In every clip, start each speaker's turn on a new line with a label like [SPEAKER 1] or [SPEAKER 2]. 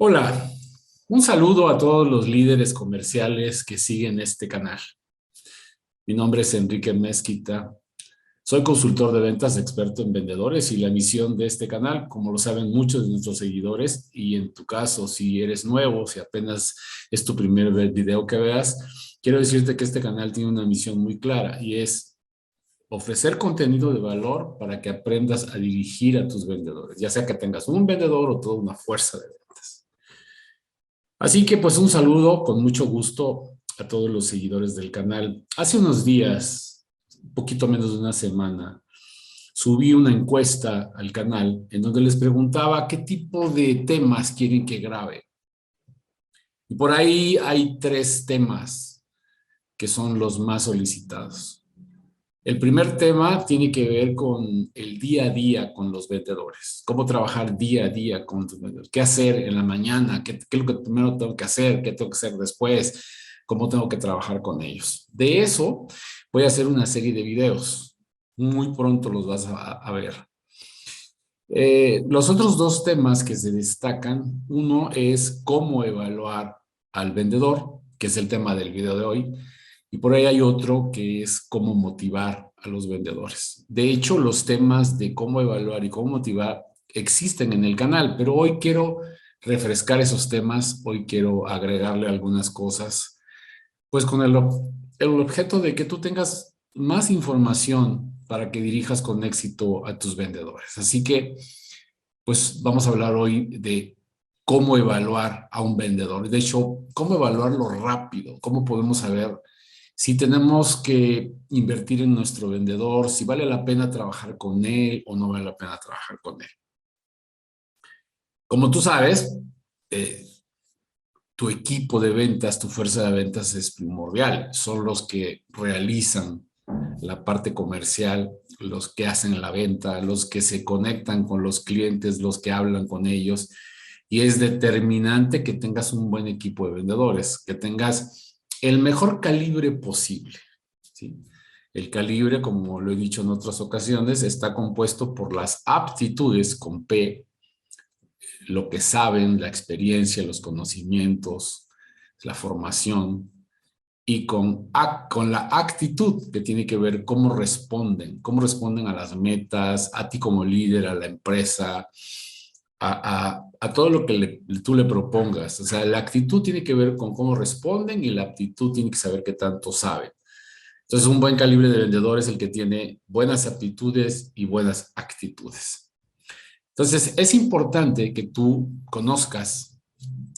[SPEAKER 1] Hola, un saludo a todos los líderes comerciales que siguen este canal. Mi nombre es Enrique Mezquita. Soy consultor de ventas, experto en vendedores y la misión de este canal, como lo saben muchos de nuestros seguidores, y en tu caso, si eres nuevo, si apenas es tu primer video que veas, quiero decirte que este canal tiene una misión muy clara y es ofrecer contenido de valor para que aprendas a dirigir a tus vendedores, ya sea que tengas un vendedor o toda una fuerza de ventas. Así que pues un saludo con mucho gusto a todos los seguidores del canal. Hace unos días, un poquito menos de una semana, subí una encuesta al canal en donde les preguntaba qué tipo de temas quieren que grabe. Y por ahí hay tres temas que son los más solicitados. El primer tema tiene que ver con el día a día con los vendedores, cómo trabajar día a día con tus vendedores, qué hacer en la mañana, qué es lo que primero tengo que hacer, qué tengo que hacer después, cómo tengo que trabajar con ellos. De eso voy a hacer una serie de videos, muy pronto los vas a ver. Los otros dos temas que se destacan, uno es cómo evaluar al vendedor, que es el tema del video de hoy, y por ahí hay otro que es cómo motivar a los vendedores. De hecho, los temas de cómo evaluar y cómo motivar existen en el canal, pero hoy quiero refrescar esos temas, hoy quiero agregarle algunas cosas, pues con el objeto de que tú tengas más información para que dirijas con éxito a tus vendedores. Así que pues vamos a hablar hoy de cómo evaluar a un vendedor. De hecho, cómo evaluarlo rápido, cómo podemos saber si tenemos que invertir en nuestro vendedor, si vale la pena trabajar con él o no vale la pena trabajar con él. Como tú sabes, eh, tu equipo de ventas, tu fuerza de ventas es primordial. Son los que realizan la parte comercial, los que hacen la venta, los que se conectan con los clientes, los que hablan con ellos. Y es determinante que tengas un buen equipo de vendedores, que tengas el mejor calibre posible, ¿sí? El calibre, como lo he dicho en otras ocasiones, está compuesto por las aptitudes con P, lo que saben, la experiencia, los conocimientos, la formación, y con la actitud que tiene que ver cómo responden a las metas, a ti como líder, a la empresa, a todo lo que tú le propongas. O sea, la actitud tiene que ver con cómo responden y la aptitud tiene que saber qué tanto saben. Entonces, un buen calibre de vendedor es el que tiene buenas aptitudes y buenas actitudes. Entonces, es importante que tú conozcas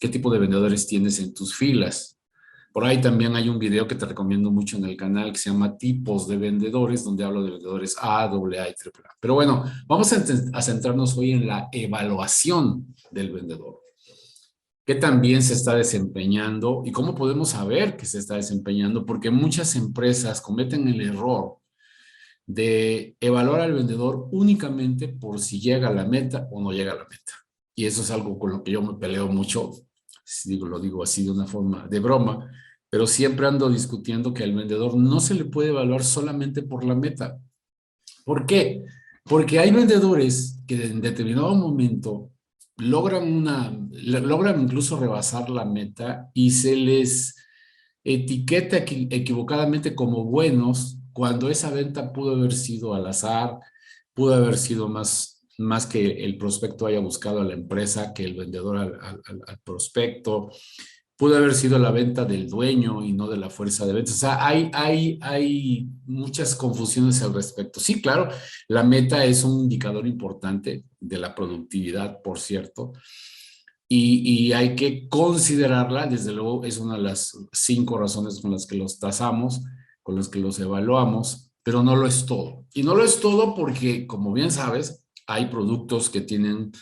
[SPEAKER 1] qué tipo de vendedores tienes en tus filas. Por ahí también hay un video que te recomiendo mucho en el canal que se llama Tipos de Vendedores, donde hablo de vendedores A, AA y AAA. Pero bueno, vamos a centrarnos hoy en la evaluación del vendedor. ¿Qué también se está desempeñando y cómo podemos saber que se está desempeñando? Porque muchas empresas cometen el error de evaluar al vendedor únicamente por si llega a la meta o no llega a la meta. Y eso es algo con lo que yo me peleo mucho, lo digo así de una forma de broma, pero siempre ando discutiendo que al vendedor no se le puede evaluar solamente por la meta. ¿Por qué? Porque hay vendedores que en determinado momento logran incluso rebasar la meta y se les etiqueta equivocadamente como buenos cuando esa venta pudo haber sido al azar, pudo haber sido más que el prospecto haya buscado a la empresa que el vendedor al prospecto, pudo haber sido la venta del dueño y no de la fuerza de ventas. O sea, hay muchas confusiones al respecto. Sí, claro, la meta es un indicador importante de la productividad, por cierto, y hay que considerarla, desde luego, es una de las 5 razones con las que los tasamos, con las que los evaluamos, pero no lo es todo. Y no lo es todo porque, como bien sabes, hay productos que tienen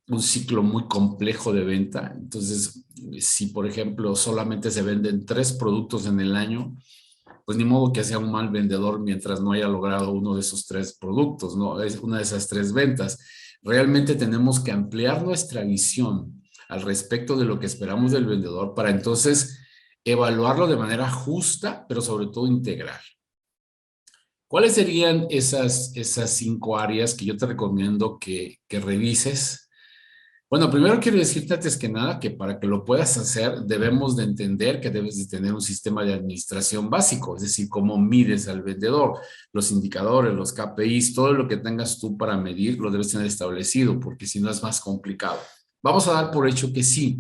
[SPEAKER 1] un ciclo muy complejo de venta. Entonces, si por ejemplo solamente se venden 3 productos en el año, pues ni modo que sea un mal vendedor mientras no haya logrado uno de esos 3 productos, ¿no? Es una de esas 3 ventas. Realmente tenemos que ampliar nuestra visión al respecto de lo que esperamos del vendedor para entonces evaluarlo de manera justa, pero sobre todo integral. ¿Cuáles serían esas 5 áreas que yo te recomiendo que revises Bueno, primero quiero decirte antes que nada que para que lo puedas hacer debemos de entender que debes de tener un sistema de administración básico, es decir, cómo mides al vendedor, los indicadores, los KPIs, todo lo que tengas tú para medir lo debes tener establecido, porque si no es más complicado. Vamos a dar por hecho que sí.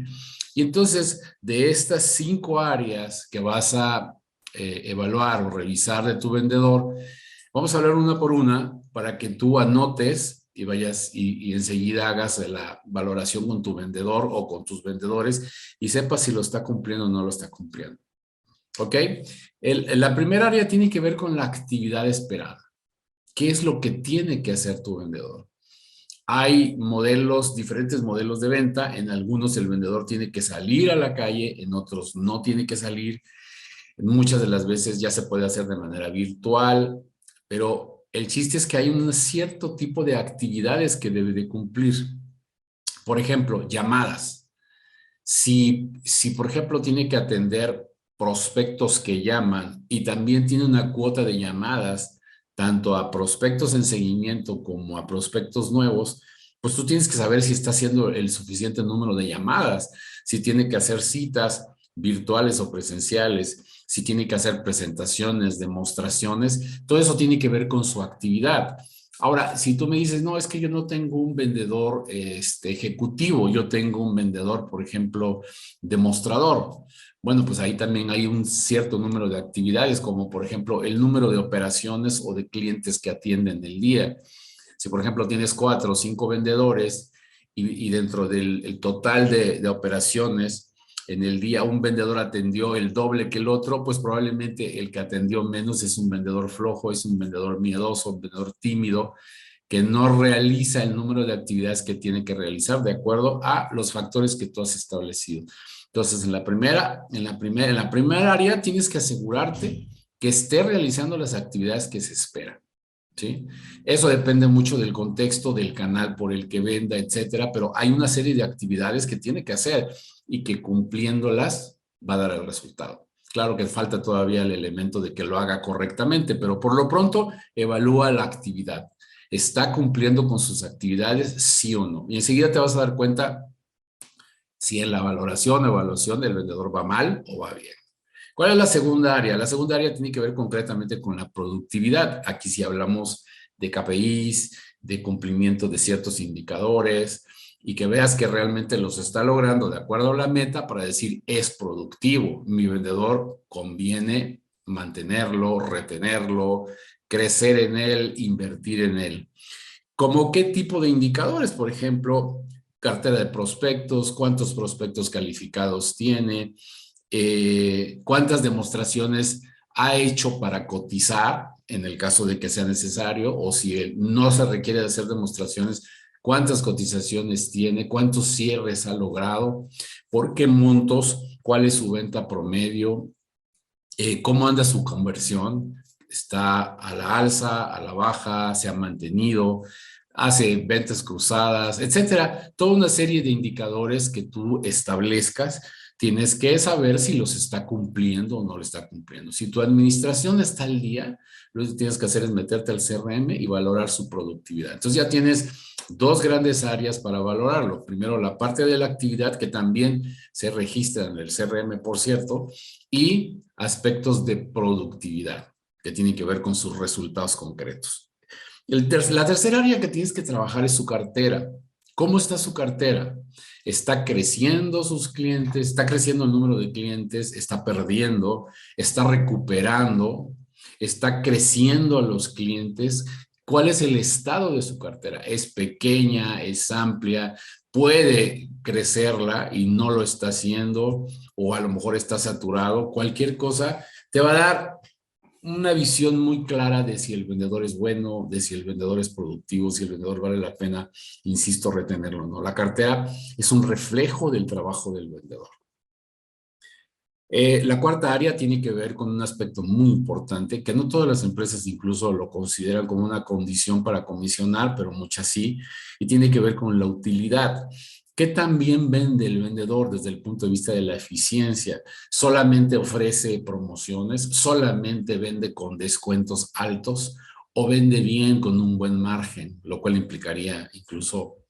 [SPEAKER 1] Y entonces, de estas 5 áreas que vas a evaluar o revisar de tu vendedor, vamos a hablar una por una para que tú anotes y vayas y enseguida hagas la valoración con tu vendedor o con tus vendedores y sepas si lo está cumpliendo o no lo está cumpliendo. ¿Ok? La primera área tiene que ver con la actividad esperada. ¿Qué es lo que tiene que hacer tu vendedor? Hay modelos, diferentes modelos de venta. En algunos el vendedor tiene que salir a la calle, en otros no tiene que salir. Muchas de las veces ya se puede hacer de manera virtual, pero el chiste es que hay un cierto tipo de actividades que debe de cumplir. Por ejemplo, llamadas. Si por ejemplo, tiene que atender prospectos que llaman y también tiene una cuota de llamadas, tanto a prospectos en seguimiento como a prospectos nuevos, pues tú tienes que saber si está haciendo el suficiente número de llamadas, si tiene que hacer citas virtuales o presenciales, si tiene que hacer presentaciones, demostraciones, todo eso tiene que ver con su actividad. Ahora, si tú me dices, no, es que yo no tengo un vendedor ejecutivo, yo tengo un vendedor, por ejemplo, demostrador. Bueno, pues ahí también hay un cierto número de actividades, como por ejemplo el número de operaciones o de clientes que atienden el día. Si por ejemplo tienes 4 o 5 vendedores y dentro del el total de operaciones en el día un vendedor atendió el doble que el otro, pues probablemente el que atendió menos es un vendedor flojo, es un vendedor miedoso, un vendedor tímido, que no realiza el número de actividades que tiene que realizar de acuerdo a los factores que tú has establecido. Entonces, en la primera área tienes que asegurarte que esté realizando las actividades que se esperan. ¿Sí? Eso depende mucho del contexto, del canal por el que venda, etcétera, pero hay una serie de actividades que tiene que hacer y que cumpliéndolas va a dar el resultado. Claro que falta todavía el elemento de que lo haga correctamente, pero por lo pronto evalúa la actividad. ¿Está cumpliendo con sus actividades, sí o no? Y enseguida te vas a dar cuenta si en la valoración o evaluación del vendedor va mal o va bien. ¿Cuál es la segunda área? La segunda área tiene que ver concretamente con la productividad. Aquí sí hablamos de KPIs, de cumplimiento de ciertos indicadores y que veas que realmente los está logrando de acuerdo a la meta para decir es productivo. Mi vendedor conviene mantenerlo, retenerlo, crecer en él, invertir en él. ¿Cómo qué tipo de indicadores? Por ejemplo, cartera de prospectos, cuántos prospectos calificados tiene, cuántas demostraciones ha hecho para cotizar en el caso de que sea necesario, o si no se requiere de hacer demostraciones, cuántas cotizaciones tiene, cuántos cierres ha logrado, por qué montos, cuál es su venta promedio, cómo anda su conversión, está a la alza, a la baja, se ha mantenido, hace ventas cruzadas, etcétera. Toda una serie de indicadores que tú establezcas, tienes que saber si los está cumpliendo o no lo está cumpliendo. Si tu administración está al día, lo que tienes que hacer es meterte al CRM y valorar su productividad. Entonces ya tienes 2 grandes áreas para valorarlo. Primero, la parte de la actividad que también se registra en el CRM, por cierto, y aspectos de productividad que tienen que ver con sus resultados concretos. La tercera área que tienes que trabajar es su cartera. ¿Cómo está su cartera? ¿Está creciendo sus clientes? ¿Está creciendo el número de clientes? ¿Está perdiendo? ¿Está recuperando? ¿Está creciendo a los clientes? ¿Cuál es el estado de su cartera? ¿Es pequeña? ¿Es amplia? ¿Puede crecerla y no lo está haciendo? ¿O a lo mejor está saturado? Cualquier cosa te va a dar una visión muy clara de si el vendedor es bueno, de si el vendedor es productivo, si el vendedor vale la pena, insisto, retenerlo o no. La cartera es un reflejo del trabajo del vendedor. La cuarta área tiene que ver con un aspecto muy importante, que no todas las empresas incluso lo consideran como una condición para comisionar, pero muchas sí, y tiene que ver con la utilidad. ¿Qué también vende el vendedor desde el punto de vista de la eficiencia? ¿Solamente ofrece promociones? ¿Solamente vende con descuentos altos? ¿O vende bien con un buen margen? Lo cual implicaría incluso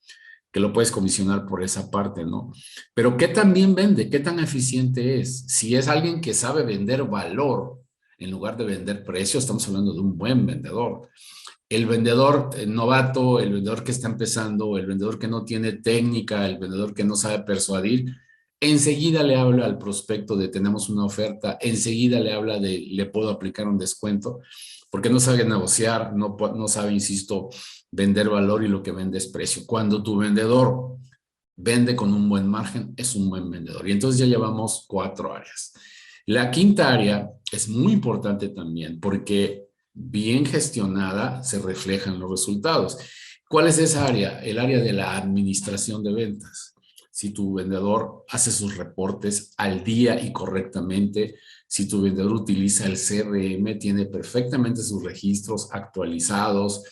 [SPEAKER 1] que lo puedes comisionar por esa parte, ¿no? Pero ¿qué tan bien vende? ¿Qué tan eficiente es? Si es alguien que sabe vender valor en lugar de vender precio, estamos hablando de un buen vendedor. El vendedor novato, el vendedor que está empezando, el vendedor que no tiene técnica, el vendedor que no sabe persuadir, enseguida le habla al prospecto de tenemos una oferta, enseguida le habla de le puedo aplicar un descuento, porque no sabe negociar, no sabe, insisto, vender valor y lo que vende es precio. Cuando tu vendedor vende con un buen margen, es un buen vendedor. Y entonces ya llevamos 4 áreas. La quinta área es muy importante también porque bien gestionada se reflejan los resultados. ¿Cuál es esa área? El área de la administración de ventas. Si tu vendedor hace sus reportes al día y correctamente, si tu vendedor utiliza el CRM, tiene perfectamente sus registros actualizados,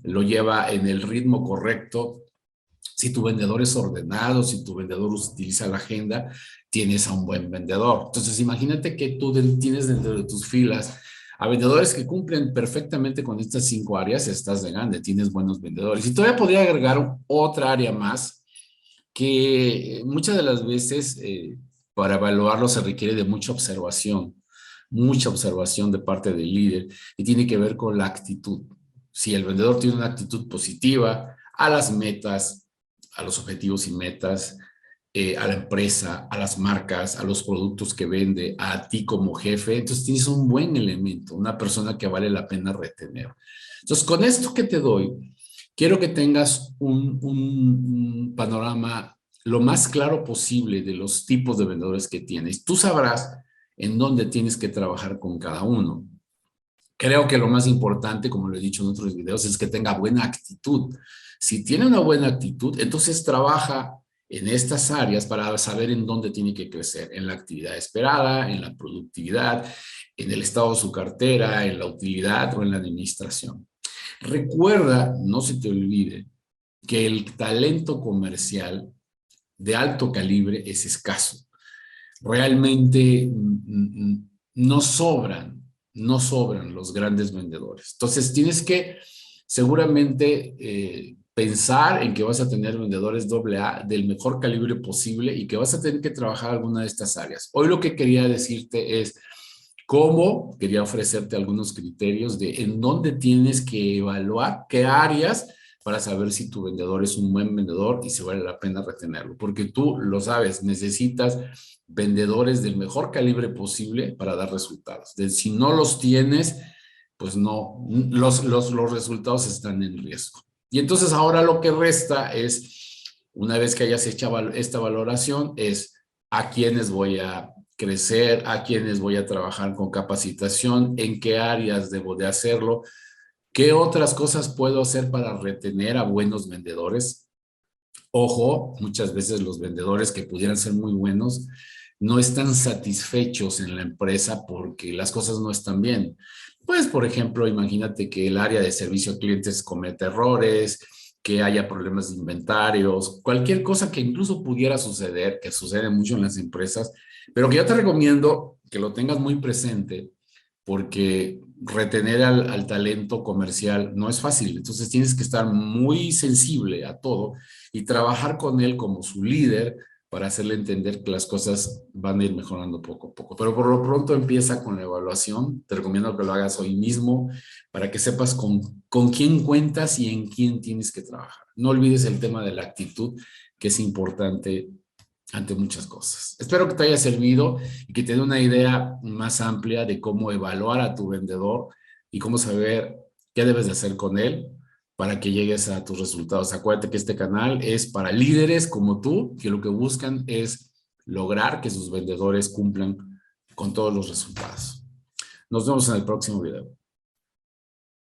[SPEAKER 1] lo lleva en el ritmo correcto, si tu vendedor es ordenado, si tu vendedor utiliza la agenda, tienes a un buen vendedor. Entonces, imagínate que tú tienes dentro de tus filas a vendedores que cumplen perfectamente con estas 5 áreas, estás de grande, tienes buenos vendedores. Y todavía podría agregar otra área más que muchas de las veces para evaluarlo se requiere de mucha observación de parte del líder y tiene que ver con la actitud. Si el vendedor tiene una actitud positiva a las metas, a los objetivos y metas, a la empresa, a las marcas, a los productos que vende, a ti como jefe, entonces tienes un buen elemento, una persona que vale la pena retener. Entonces, con esto que te doy, quiero que tengas un panorama lo más claro posible de los tipos de vendedores que tienes. Tú sabrás en dónde tienes que trabajar con cada uno. Creo que lo más importante, como lo he dicho en otros videos, es que tenga buena actitud. Si tiene una buena actitud, entonces trabaja en estas áreas para saber en dónde tiene que crecer, en la actividad esperada, en la productividad, en el estado de su cartera, en la utilidad o en la administración. Recuerda, no se te olvide, que el talento comercial de alto calibre es escaso. Realmente no sobran los grandes vendedores. Entonces tienes que seguramente pensar en que vas a tener vendedores AA del mejor calibre posible y que vas a tener que trabajar alguna de estas áreas. Hoy lo que quería decirte es cómo, quería ofrecerte algunos criterios de en dónde tienes que evaluar qué áreas para saber si tu vendedor es un buen vendedor y si vale la pena retenerlo. Porque tú lo sabes, necesitas vendedores del mejor calibre posible para dar resultados. Si no los tienes, pues no, los resultados están en riesgo. Y entonces ahora lo que resta es, una vez que hayas hecho esta valoración, es a quiénes voy a crecer, a quiénes voy a trabajar con capacitación, en qué áreas debo de hacerlo, qué otras cosas puedo hacer para retener a buenos vendedores. Ojo, muchas veces los vendedores que pudieran ser muy buenos no están satisfechos en la empresa porque las cosas no están bien. Pues, por ejemplo, imagínate que el área de servicio a clientes comete errores, que haya problemas de inventarios, cualquier cosa que incluso pudiera suceder, que sucede mucho en las empresas, pero que yo te recomiendo que lo tengas muy presente porque retener al talento comercial no es fácil. Entonces tienes que estar muy sensible a todo y trabajar con él como su líder para hacerle entender que las cosas van a ir mejorando poco a poco. Pero por lo pronto empieza con la evaluación. Te recomiendo que lo hagas hoy mismo para que sepas con quién cuentas y en quién tienes que trabajar. No olvides el tema de la actitud, que es importante ante muchas cosas. Espero que te haya servido y que te dé una idea más amplia de cómo evaluar a tu vendedor y cómo saber qué debes de hacer con él para que llegues a tus resultados. Acuérdate que este canal es para líderes como tú, que lo que buscan es lograr que sus vendedores cumplan con todos los resultados. Nos vemos en el próximo video.